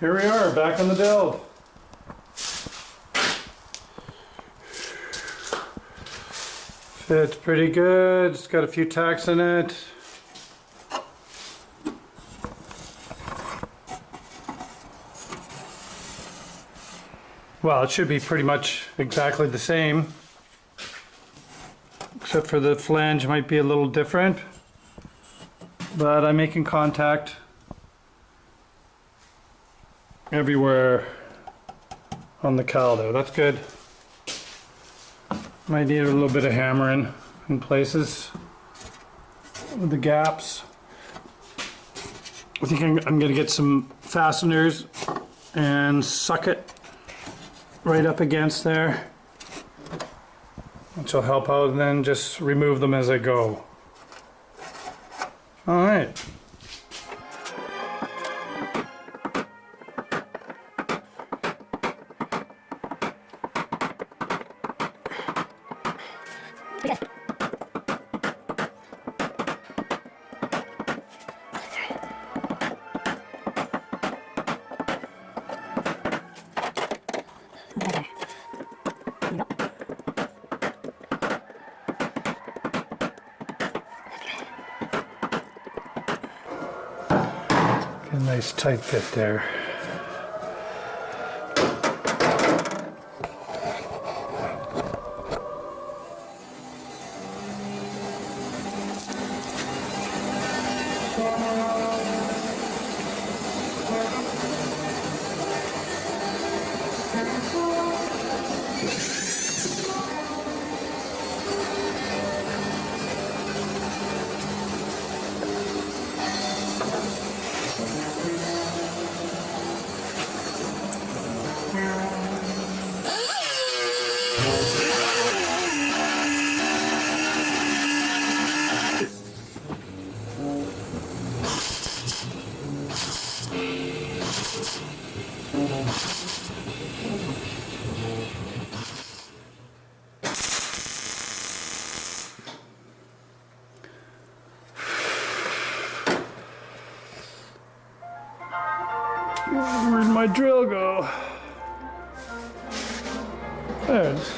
Here we are, back on the build. Fits pretty good. It's got a few tacks in it. Well, it should be pretty much exactly the same, except for the flange might be a little different. But I'm making contact everywhere on the cowl there. That's good. Might need a little bit of hammering in places with the gaps. I think I'm going to get some fasteners and suck it right up against there, which will help out, and then just remove them as I go. All right. A nice tight fit there. Where'd my drill go? There it is.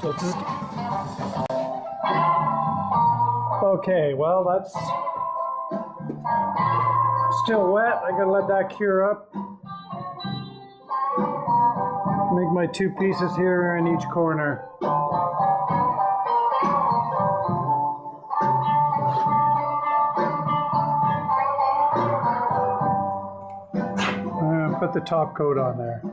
So just, okay, well that's still wet. I gotta let that cure up. Make my two pieces here in each corner. Put the top coat on there.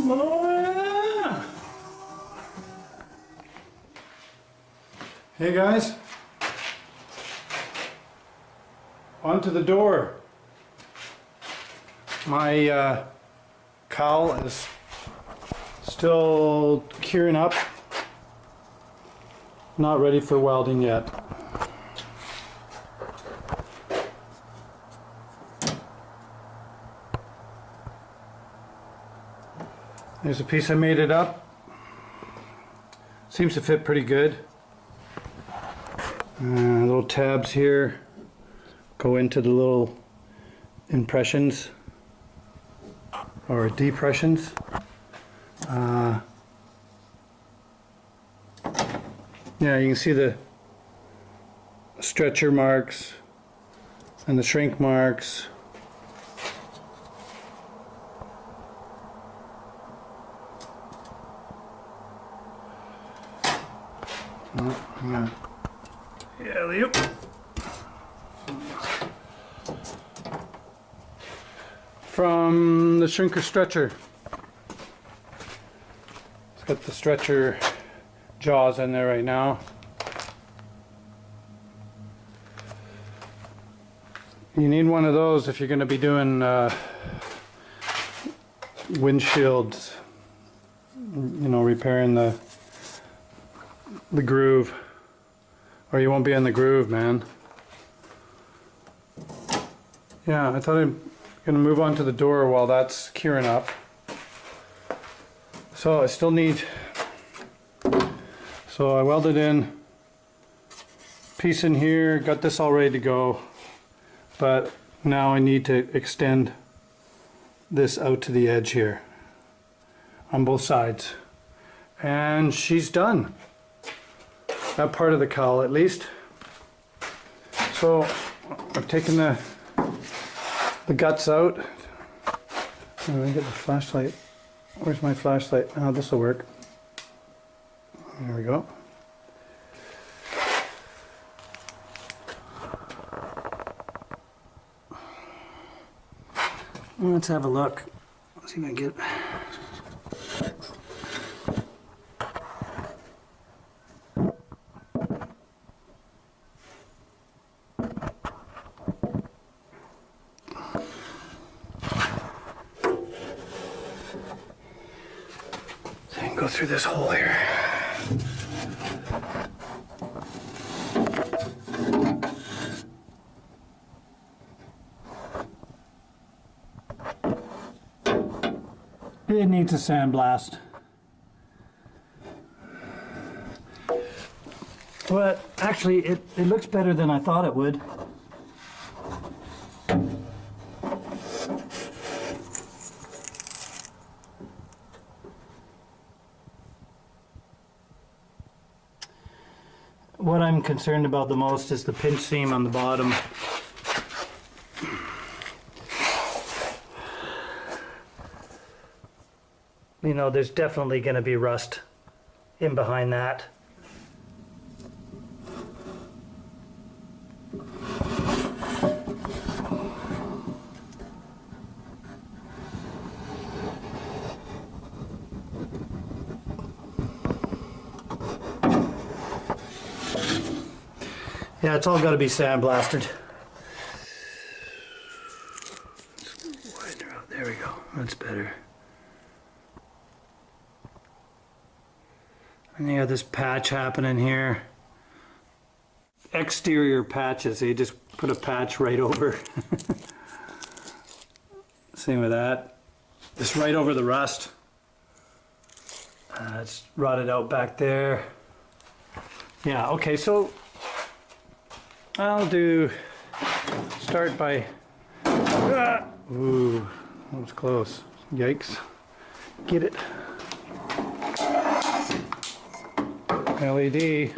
Oh, yeah. Hey guys, onto the door. My cowl is still curing up, not ready for welding yet. There's a piece I made it up. Seems to fit pretty good. Little tabs here go into the little impressions or depressions. Yeah, you can see the stretcher marks and the shrink marks. Yeah, yep. From the shrinker stretcher. It's got the stretcher jaws in there right now. You need one of those if you're going to be doing windshields, you know, repairing the groove, or you won't be in the groove, man. Yeah, I thought I'm gonna move on to the door while that's curing up. So I still need, so I welded in piece in here, got this all ready to go, but now I need to extend this out to the edge here on both sides, and she's done. That part of the cowl at least. So I've taken the guts out. Let me get the flashlight. Where's my flashlight? Oh, this will work. There we go. Let's have a look. Let's see if I can get. Go through this hole here. It needs a sandblast. But actually it looks better than I thought it would. What I'm concerned about the most is the pinch seam on the bottom. You know, there's definitely going to be rust in behind that. Yeah, it's all got to be sandblasted. Widen her out. There we go. That's better. And you got this patch happening here. Exterior patches. So you just put a patch right over. Same with that. Just right over the rust. It's rotted out back there. Yeah, okay, so I'll start by, ooh, that was close. Yikes. Get it. LED. It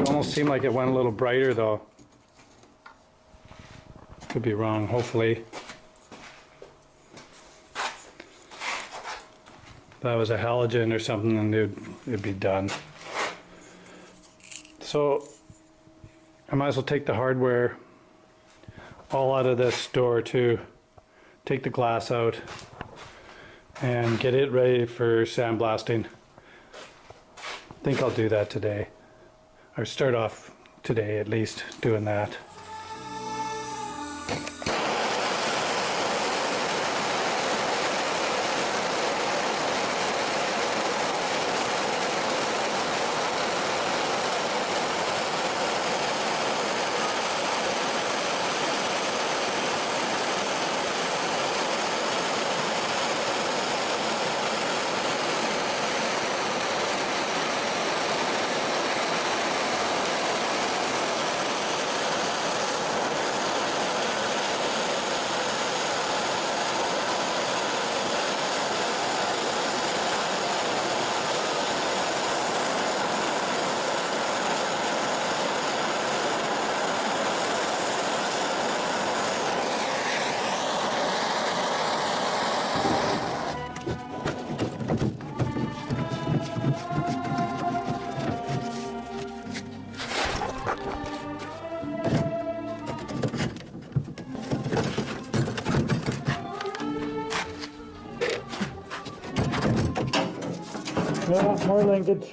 almost seemed like it went a little brighter though. Could be wrong, hopefully. If that was a halogen or something, and it'd be done. So I might as well take the hardware all out of this door too. Take the glass out. and get it ready for sandblasting. I think I'll do that today, or start off today at least doing that. Yeah, more linkage.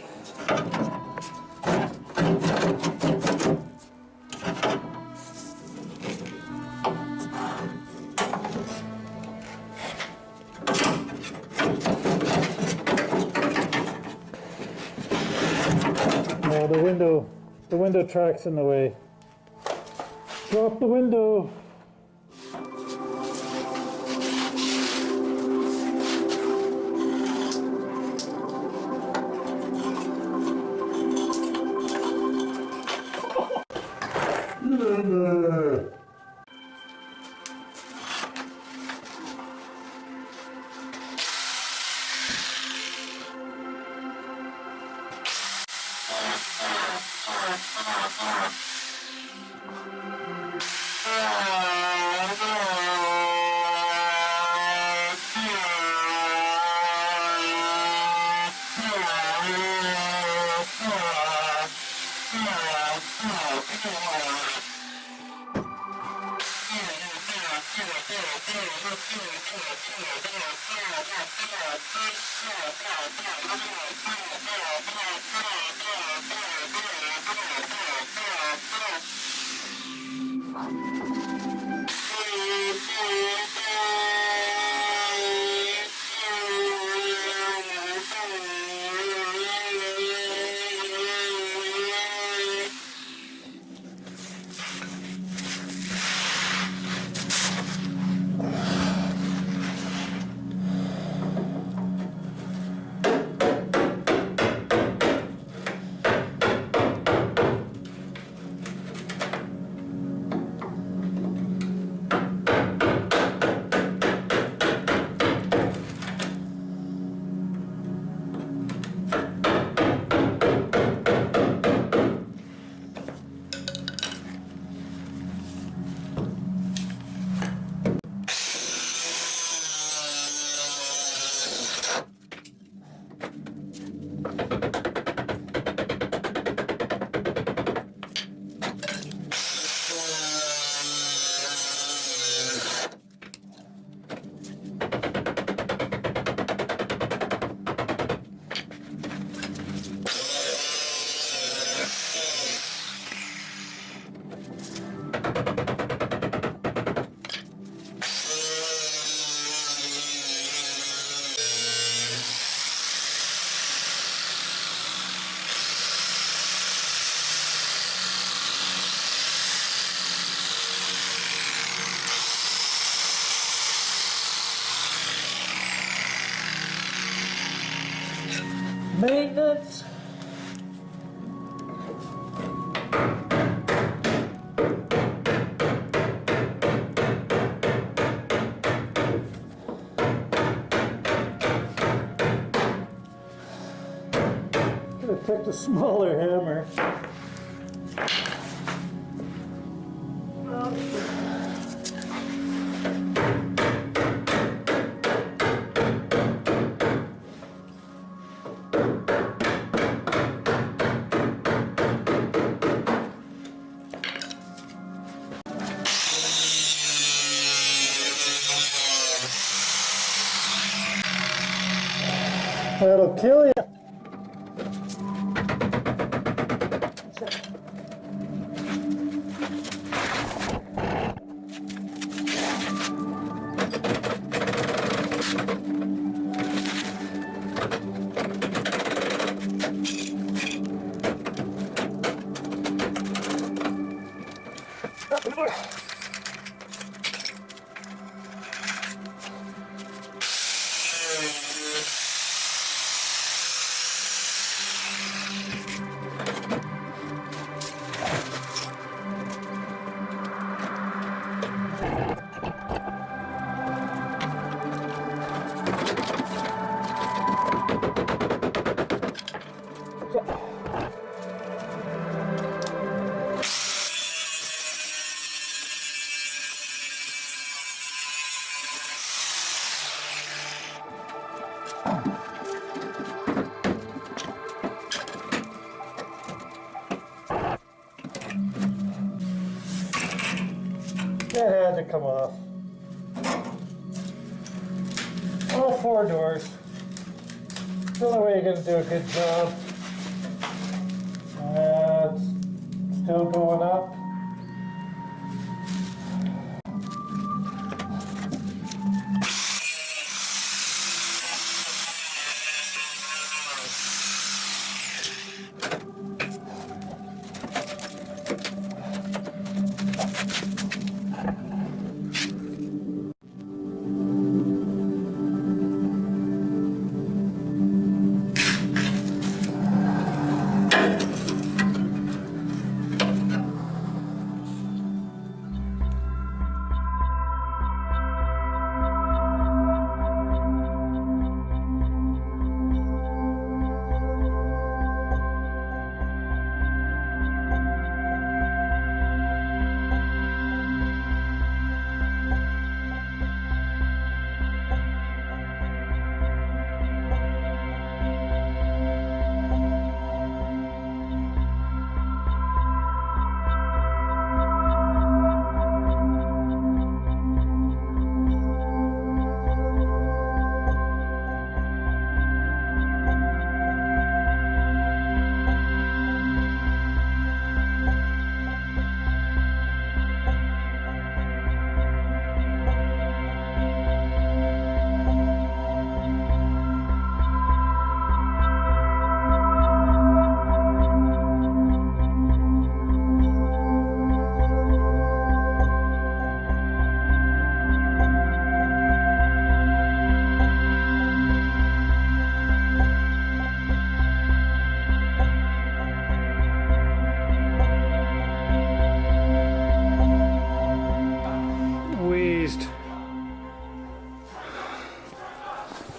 Oh, the window track's in the way. Drop the window. Maintenance. Could have picked a smaller hammer. That'll kill you. That had to come off. All 4 doors. The only way you're going to do a good job. It's still going up.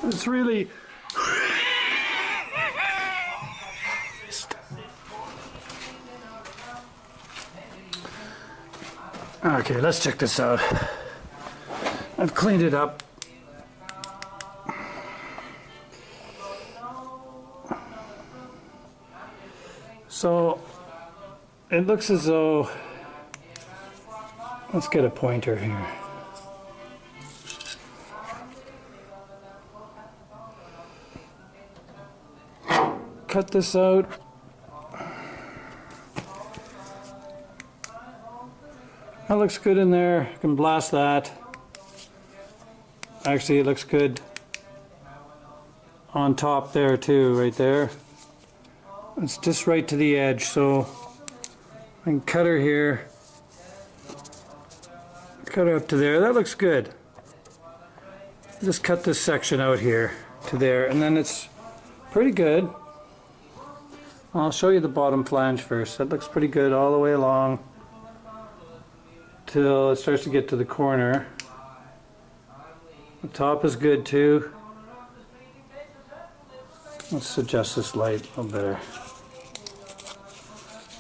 It's really okay, let's check this out. I've cleaned it up. So it looks as though, let's get a pointer here. Cut this out. That looks good in there. You can blast that. Actually, it looks good on top there too, right there. It's just right to the edge, so I can cut her here. Cut her up to there. That looks good. Just cut this section out here to there, and then it's pretty good. I'll show you the bottom flange first. That looks pretty good all the way along till it starts to get to the corner. The top is good too. Let's adjust this light a little better.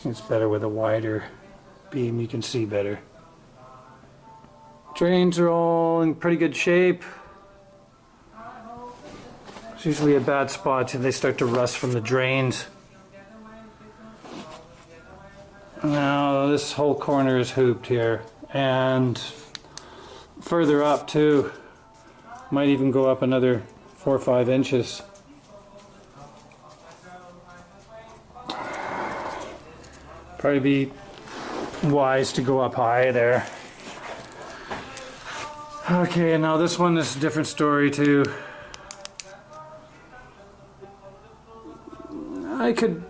It's better with a wider beam, you can see better. Drains are all in pretty good shape. It's usually a bad spot till they start to rust from the drains. Now this whole corner is hooped here, and further up too. Might even go up another 4 or 5 inches. Probably be wise to go up high there. Okay, now this one is a different story too. I could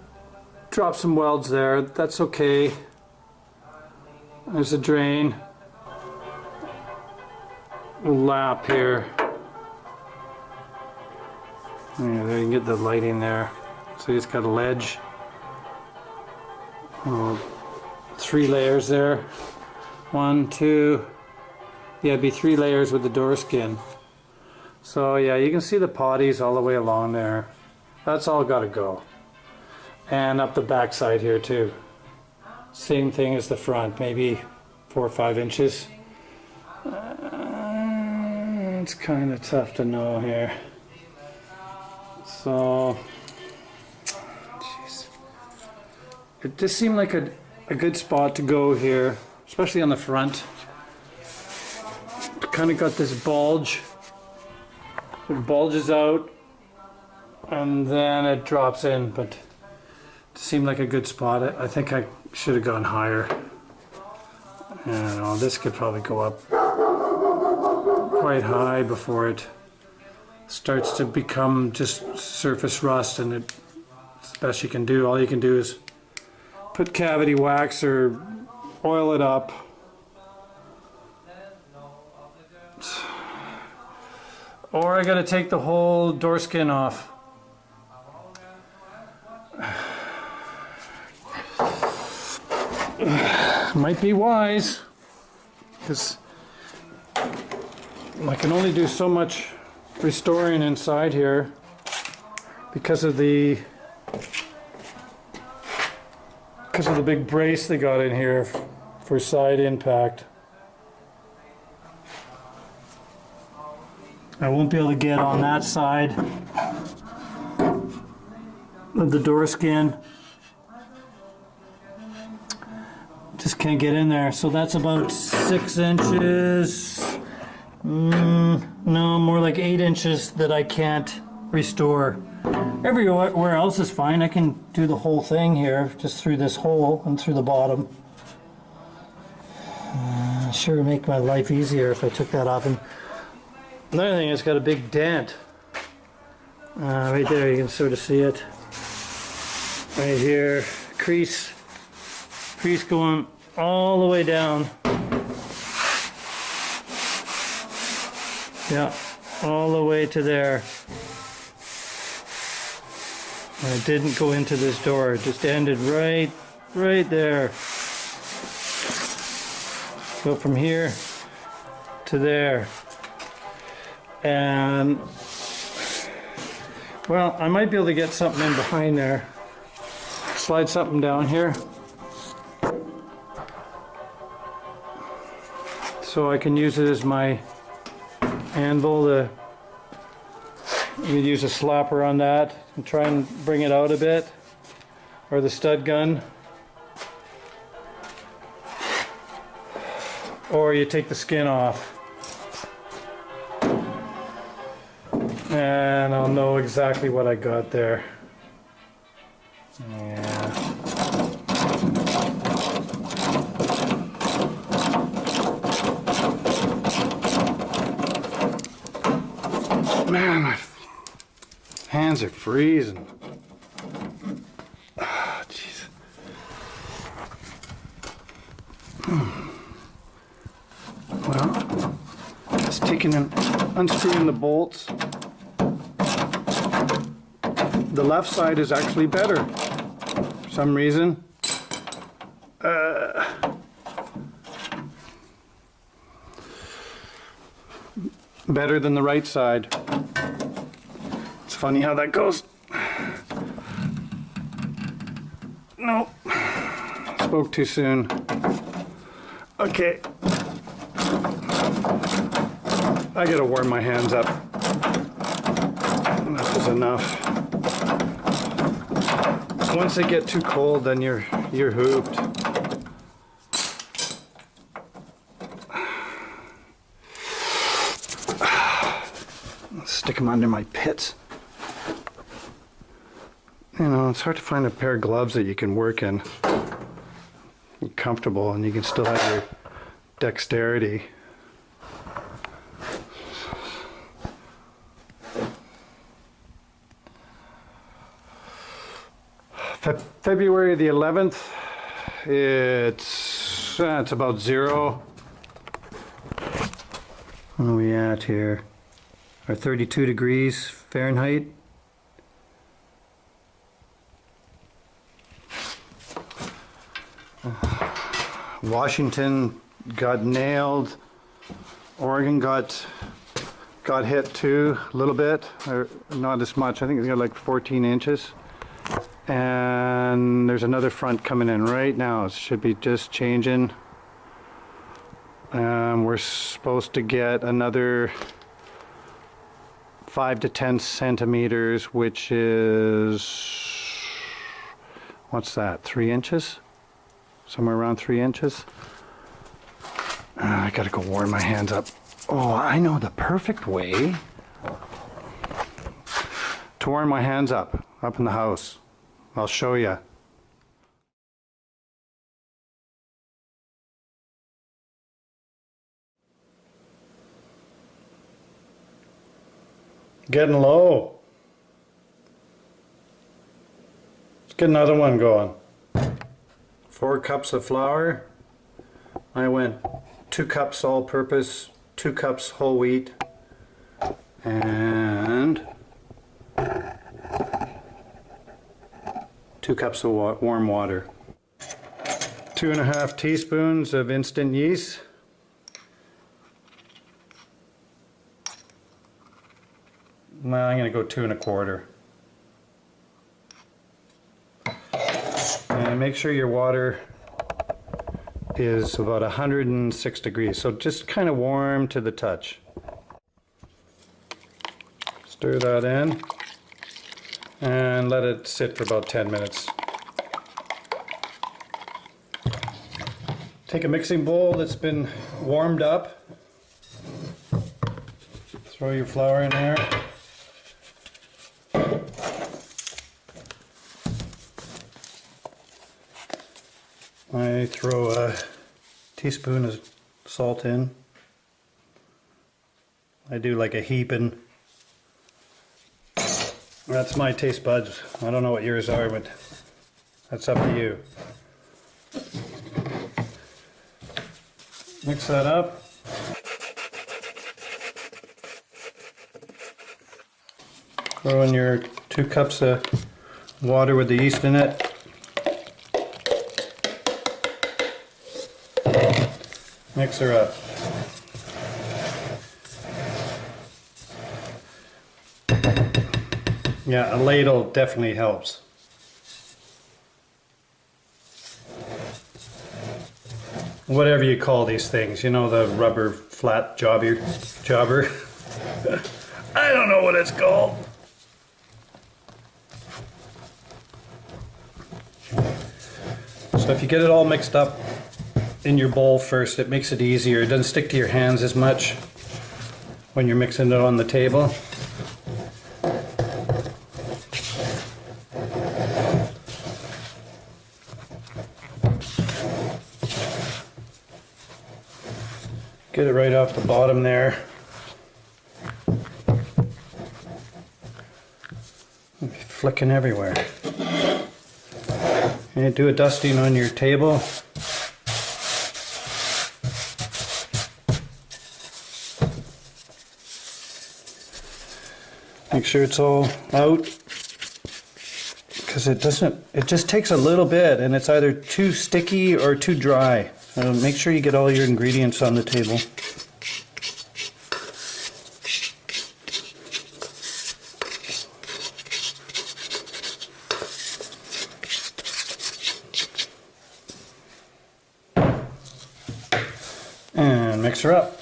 drop some welds there, that's okay. There's a drain. A lap here. Yeah, there you can get the lighting there. So it's got a ledge. Oh, 3 layers there. 1, 2. Yeah, it'd be 3 layers with the door skin. So yeah, you can see the potties all the way along there. That's all got to go. And up the back side here too. Same thing as the front, maybe 4 or 5 inches. It's kind of tough to know here. So, jeez. It just seemed like a good spot to go here, especially on the front. Kind of got this bulge. It bulges out and then it drops in, but it seemed like a good spot. I think I should have gone higher. I don't know, this could probably go up quite high before it starts to become just surface rust, and it's the best you can do. All you can do is put cavity wax or oil it up. Or I gotta take the whole door skin off. Might be wise, because I can only do so much restoring inside here because of the big brace they got in here for side impact. I won't be able to get on that side of the door skin. Just can't get in there. So that's about 6 inches. No, more like 8 inches that I can't restore. Everywhere else is fine. I can do the whole thing here, just through this hole and through the bottom. Sure would make my life easier if I took that off. And another thing, it's got a big dent. Right there, you can sort of see it. Right here, crease going all the way down. Yeah, all the way to there. And it didn't go into this door, it just ended right there. So from here to there. And, well, I might be able to get something in behind there. Slide something down here. So I can use it as my anvil. You can use a slapper on that and try and bring it out a bit, or the stud gun, or you take the skin off and I'll know exactly what I got there. Yeah. Man, my hands are freezing. Ah, jeez. Well, just taking and unscrewing the bolts. The left side is actually better for some reason. Better than the right side. It's funny how that goes. Nope. Spoke too soon. Okay. I gotta warm my hands up. Enough is enough. Once they get too cold, then you're hooped. Stick them under my pits. You know, it's hard to find a pair of gloves that you can work in. comfortable and you can still have your dexterity. February the 11th, it's about 0. What are we at here? Or 32 degrees Fahrenheit. Washington got nailed. Oregon got hit too, a little bit, or not as much. I think it's got like 14 inches. And there's another front coming in right now. It should be just changing. We're supposed to get another 5 to 10 centimeters, which is, what's that, 3 inches? Somewhere around 3 inches. I gotta go warm my hands up. Oh, I know the perfect way to warm my hands up in the house. I'll show you. Getting low. Let's get another one going. 4 cups of flour. I went 2 cups all-purpose, 2 cups whole wheat, and 2 cups of warm water. 2.5 teaspoons of instant yeast. Well, I'm going to go 2.25. And make sure your water is about 106 degrees, so just kind of warm to the touch. Stir that in and let it sit for about 10 minutes. Take a mixing bowl that's been warmed up. Throw your flour in there. I throw a teaspoon of salt in. I do like a heaping. That's my taste buds. I don't know what yours are, but that's up to you. Mix that up. Throw in your 2 cups of water with the yeast in it. Mix her up. Yeah, a ladle definitely helps. Whatever you call these things, you know, the rubber flat jobber. I don't know what it's called. So if you get it all mixed up in your bowl first, it makes it easier. It doesn't stick to your hands as much when you're mixing it on the table. Get it right off the bottom there. Flicking everywhere. And do a dusting on your table. Make sure it's all out, because it just takes a little bit and it's either too sticky or too dry. So make sure you get all your ingredients on the table. And mix her up.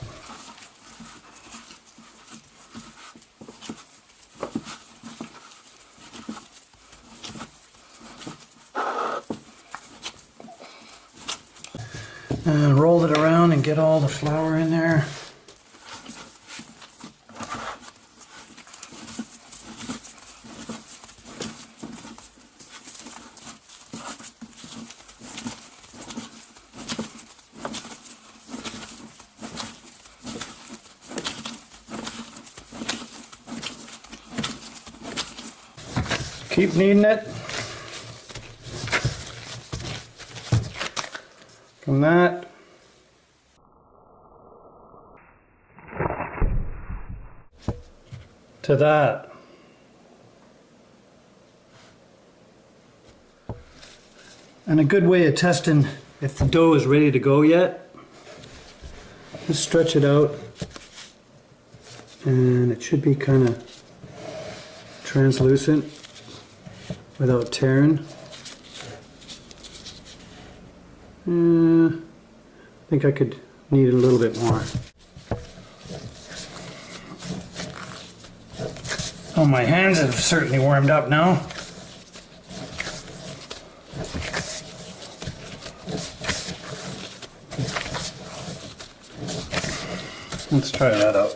And roll it around and get all the flour in there. Keep kneading it. From that. To that. And a good way of testing if the dough is ready to go yet, just stretch it out and it should be kind of translucent without tearing. I think I could knead it a little bit more. Oh, my hands have certainly warmed up now. Let's try that out.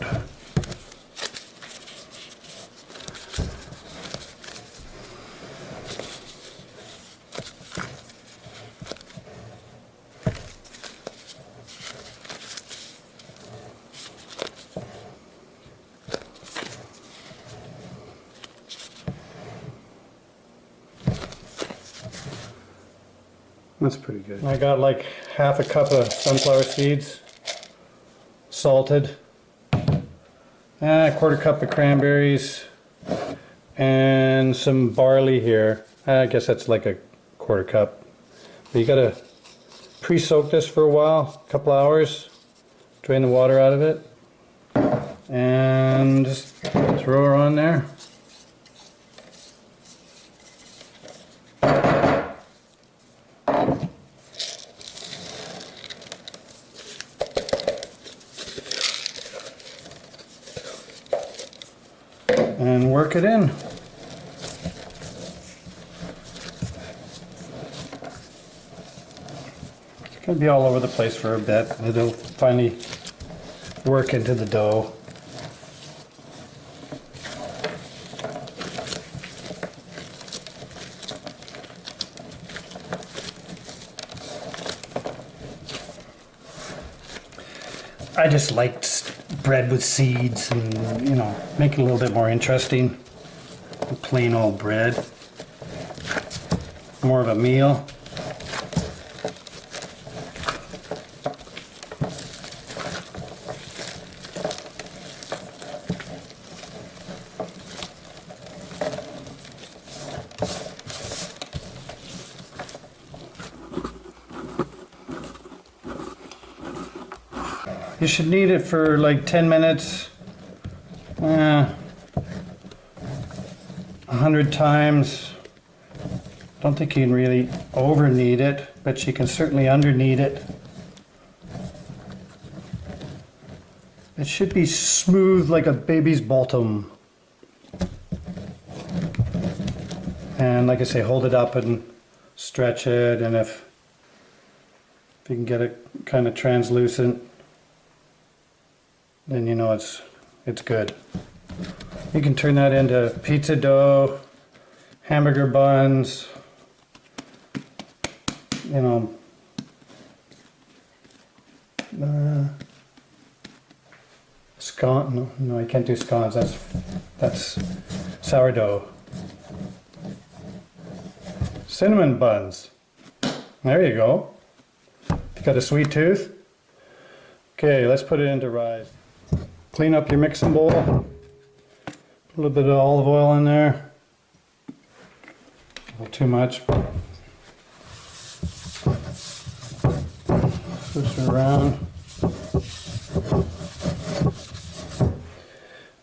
That's pretty good. I got like half a cup of sunflower seeds, salted, a quarter cup of cranberries, and some barley here. I guess that's like a quarter cup. But you gotta pre-soak this for a while, a couple hours, drain the water out of it, and just throw her on there. And work it in. It's going to be all over the place for a bit. It'll finally work into the dough. I just liked bread with seeds and, you know, make it a little bit more interesting than plain old bread. More of a meal. You should knead it for like 10 minutes, 100 times. Don't think you can really over knead it, but you can certainly under knead it. It should be smooth like a baby's bottom. And like I say, hold it up and stretch it, and if you can get it kind of translucent, then you know it's good. You can turn that into pizza dough, hamburger buns, you know, scone. No, you can't do scones. That's sourdough. Cinnamon buns. There you go. If you got a sweet tooth. Okay, let's put it into rise. Clean up your mixing bowl. Put a little bit of olive oil in there. A little too much. Switch it around.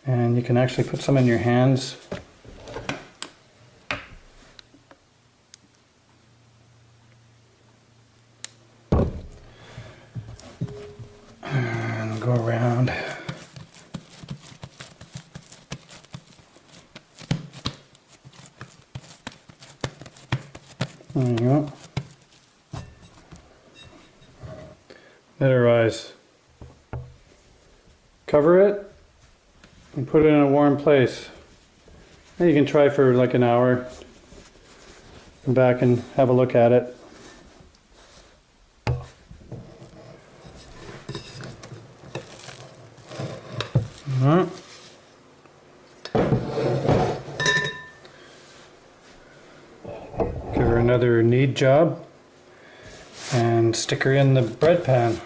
And you can actually put some in your hands. And go around. There you go. Let it rise. Cover it and put it in a warm place. And you can try for like an hour. Come back and have a look at it. another knead job and stick her in the bread pan.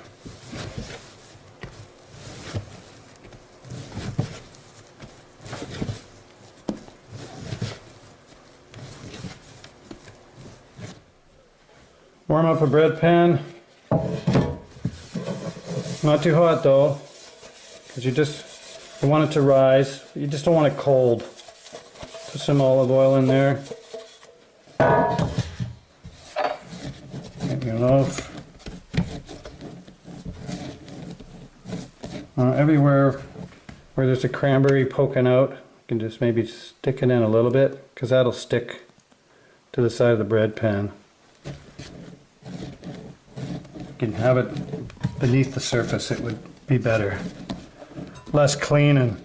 Warm up a bread pan. Not too hot though, because you want it to rise. You just don't want it cold. Put some olive oil in there. Make your loaf. Everywhere where there's a cranberry poking out, you can just maybe stick it in a little bit, because that'll stick to the side of the bread pan. You can have it beneath the surface, it would be better. Less cleaning.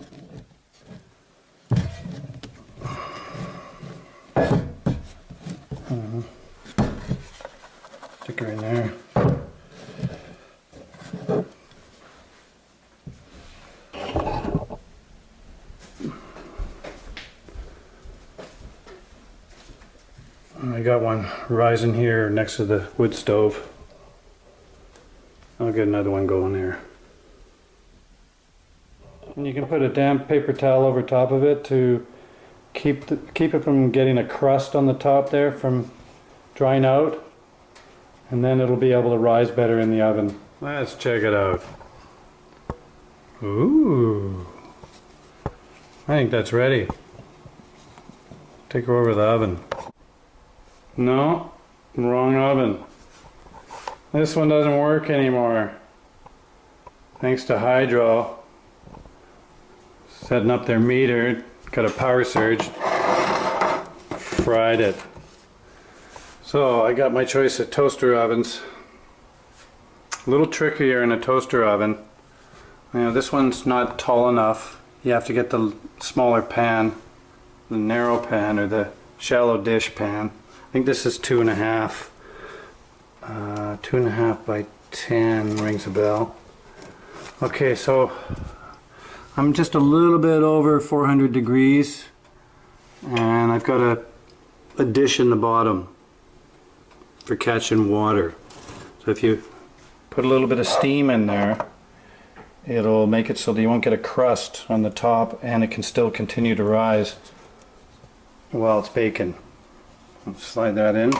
Stick her in there. I got one rising here next to the wood stove. I'll get another one going there. And you can put a damp paper towel over top of it to keep it from getting a crust on the top there from drying out. And then it'll be able to rise better in the oven. Let's check it out. Ooh. I think that's ready. Take her over the oven. No, wrong oven. This one doesn't work anymore. Thanks to Hydro. Setting up their meter, got a power surge, fried it. So I got my choice of toaster ovens. A little trickier in a toaster oven. You know, this one's not tall enough. You have to get the smaller pan, the narrow pan or the shallow dish pan. I think this is 2.5. 2.5 by 10 rings a bell. Okay, so I'm just a little bit over 400 degrees, and I've got a dish in the bottom for catching water. So if you put a little bit of steam in there, it'll make it so that you won't get a crust on the top, and it can still continue to rise while it's baking. Let's slide that in.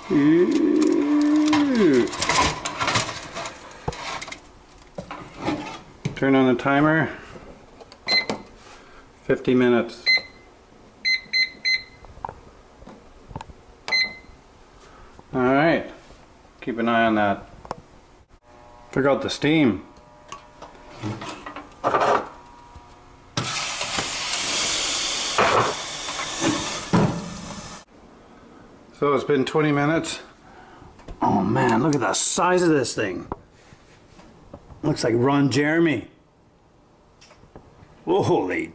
Ooh. Turn on the timer. 50 minutes. Alright. Keep an eye on that. Took out the steam. So it's been 20 minutes. Oh man, look at the size of this thing. Looks like Ron Jeremy. Holy.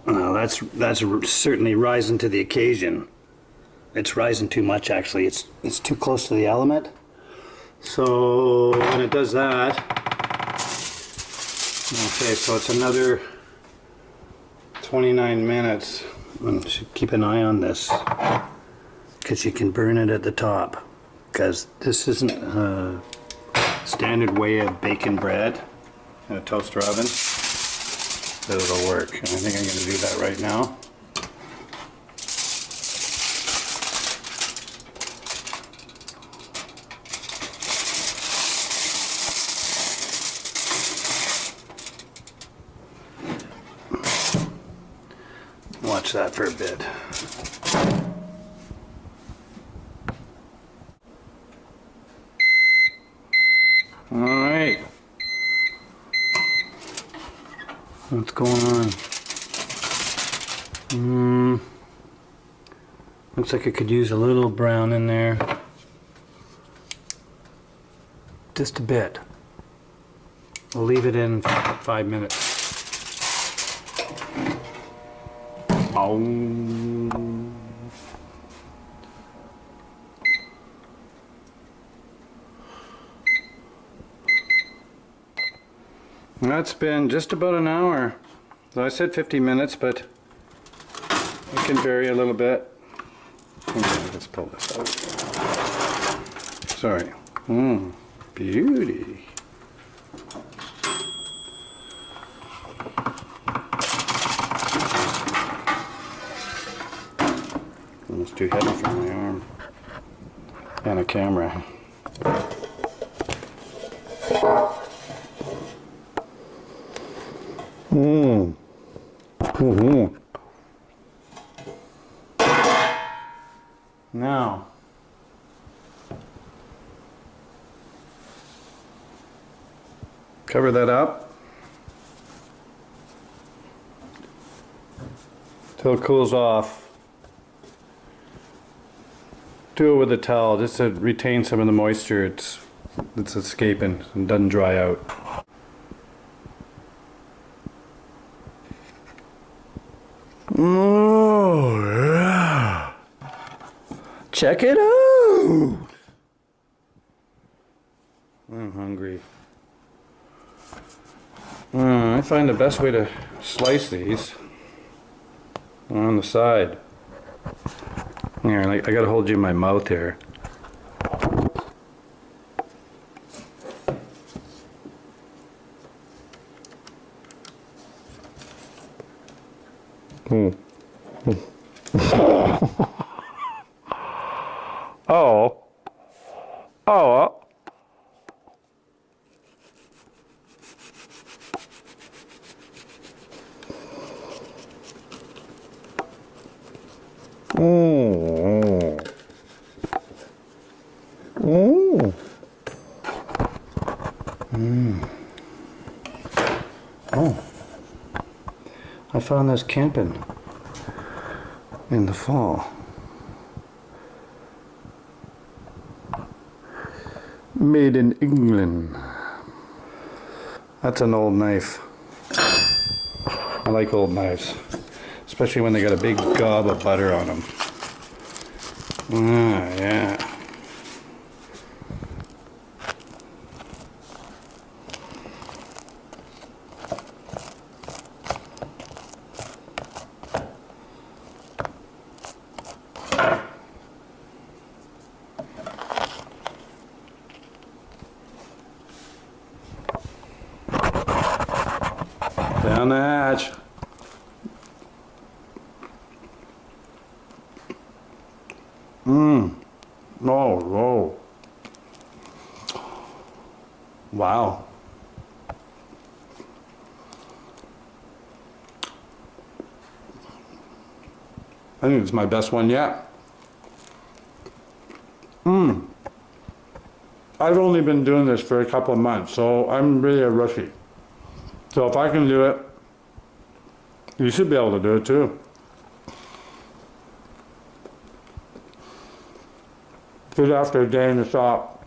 Well, that's certainly rising to the occasion. It's rising too much actually. It's too close to the element. So when it does that, okay, so it's another 29 minutes. I should keep an eye on this, because you can burn it at the top, because this isn't a standard way of baking bread in a toaster oven, but it'll work. And I think I'm going to do that right now. Watch that for a bit. Alright. What's going on? Looks like I could use a little brown in there. Just a bit. We'll leave it in 5 minutes. Oh. That's been just about an hour. So I said 50 minutes, but it can vary a little bit. Okay, let's pull this out. Sorry. Beauty. Almost too heavy for my arm. And a camera. Now, cover that up till it cools off. Do it with a towel just to retain some of the moisture it's escaping and doesn't dry out. Oh yeah! Check it out! I'm hungry. I find the best way to slice these on the side. Here, I gotta hold you in my mouth here. Oh. Oh. Oh, I found this camping in the fall. Made in England. That's an old knife. I like old knives, especially when they got a big gob of butter on them. Yeah. Down the hatch. Oh. Wow. I think it's my best one yet. I've only been doing this for a couple of months, so I'm really a rookie. So if I can do it, you should be able to do it too. Good after a day in the shop.